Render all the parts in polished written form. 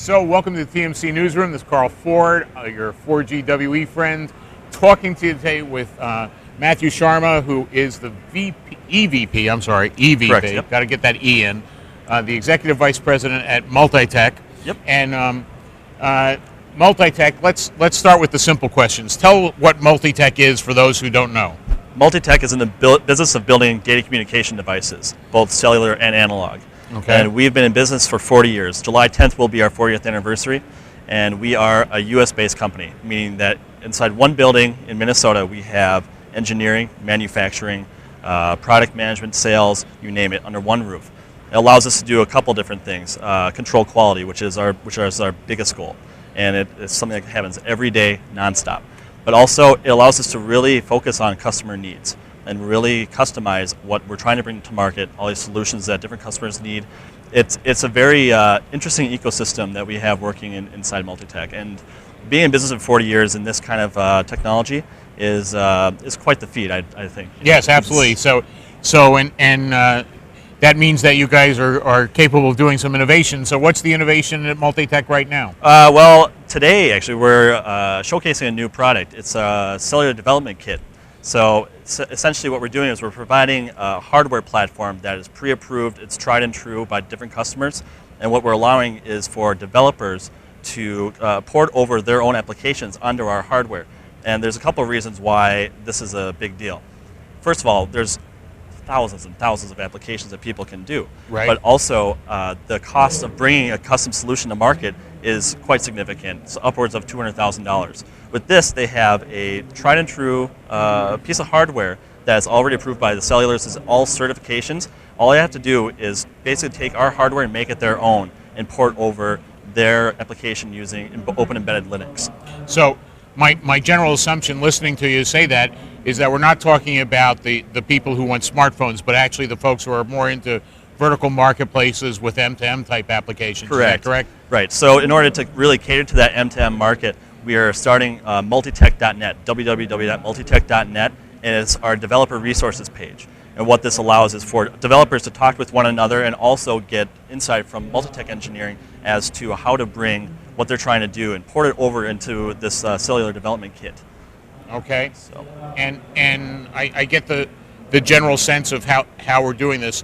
So welcome to the TMC Newsroom. This is Carl Ford, your 4GWE friend, talking to you today with Matthew Sharma, who is the EVP. Correct, yep. Got to get that E in. The Executive Vice President at MultiTech. Yep. And MultiTech, let's start with the simple questions. Tell what MultiTech is for those who don't know. MultiTech is in the business of building data communication devices, both cellular and analog. Okay. And we've been in business for 40 years. July 10th will be our 40th anniversary, and we are a US-based company, meaning that inside one building in Minnesota we have engineering, manufacturing, product management, sales, you name it, under one roof. It allows us to do a couple different things. Control quality, which is our biggest goal, and it's something that happens every day, nonstop. But also, it allows us to really focus on customer needs and really customize what we're trying to bring to market, all these solutions that different customers need. It's a very interesting ecosystem that we have working inside MultiTech. And being in business for 40 years in this kind of technology is quite the feat, I think. Yes, absolutely. So that means that you guys are capable of doing some innovation. So what's the innovation at MultiTech right now? Well, today, actually, we're showcasing a new product. It's a cellular development kit. So essentially what we're doing is we're providing a hardware platform that is pre-approved, it's tried and true by different customers, and what we're allowing is for developers to port over their own applications onto our hardware. And there's a couple of reasons why this is a big deal. First of all, there's thousands and thousands of applications that people can do. Right. But also, the cost of bringing a custom solution to market is quite significant. It's upwards of $200,000. With this, they have a tried and true piece of hardware that is already approved by the cellulars. This is all certifications. All they have to do is basically take our hardware and make it their own and port over their application using open embedded Linux. So my general assumption listening to you say that is that we're not talking about the people who want smartphones, but actually the folks who are more into vertical marketplaces with M2M type applications. Correct. Is that correct? Right. So in order to really cater to that M2M market, we are starting MultiTech.net, www.multitech.net, and it's our developer resources page. And what this allows is for developers to talk with one another and also get insight from MultiTech engineering as to how to bring what they're trying to do and port it over into this cellular development kit. Okay. So. And I get the general sense of how we're doing this.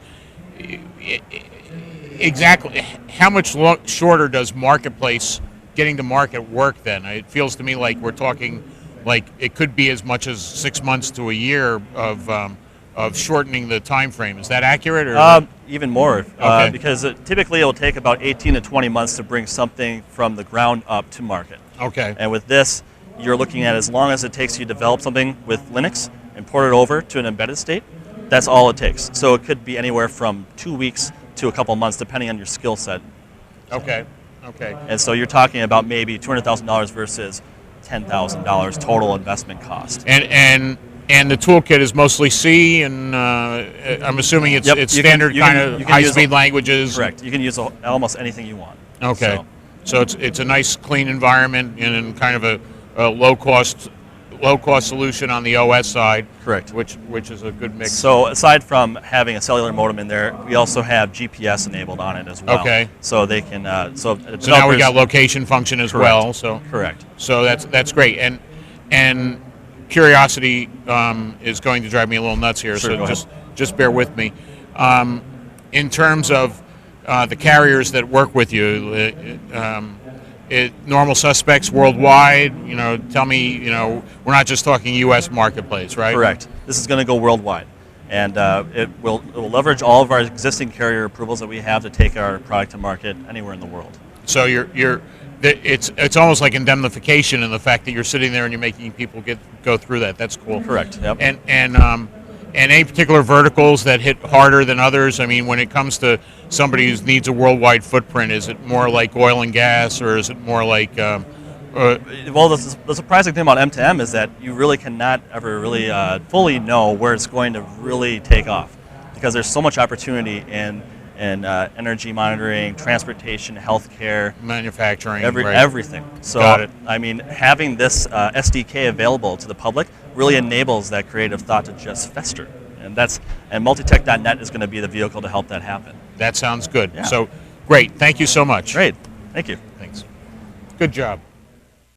Exactly. How much shorter does marketplace getting to market work then? It feels to me like we're talking like it could be as much as 6 months to a year of shortening the time frame. Is that accurate? Or even more, okay. Because typically it will take about 18 to 20 months to bring something from the ground up to market. Okay. And with this, you're looking at as long as it takes you to develop something with Linux and port it over to an embedded state, that's all it takes. So it could be anywhere from 2 weeks to a couple months, depending on your skill set. Okay. Okay. And so you're talking about maybe $200,000 versus $10,000 total investment cost. And the toolkit is mostly C, and I'm assuming it's standard kind of high-speed languages. Correct. You can use almost anything you want. Okay. So it's a nice, clean environment and kind of a low-cost solution on the OS side. Correct. Which is a good mix. So aside from having a cellular modem in there, we also have GPS enabled on it as well. Okay. So they can so now we got location function as well. So correct. So that's great. And curiosity is going to drive me a little nuts here. Sure, so just bear with me. In terms of the carriers that work with you. Normal suspects worldwide, tell me, we're not just talking U.S. marketplace, right? Correct. This is going to go worldwide. And it will leverage all of our existing carrier approvals that we have to take our product to market anywhere in the world. So it's almost like indemnification in the fact that you're sitting there and you're making people go through that. That's cool. Correct. Yep. And any particular verticals that hit harder than others? I mean, when it comes to somebody who needs a worldwide footprint, is it more like oil and gas, or is it more like... well, the surprising thing about M2M is that you really cannot ever really fully know where it's going to really take off, because there's so much opportunity in energy monitoring, transportation, healthcare, manufacturing, everything. So, got it. I mean, having this SDK available to the public really enables that creative thought to just fester, and MultiTech.net is going to be the vehicle to help that happen. That sounds good. Yeah. So, great. Thank you so much. Great. Thank you. Thanks. Good job.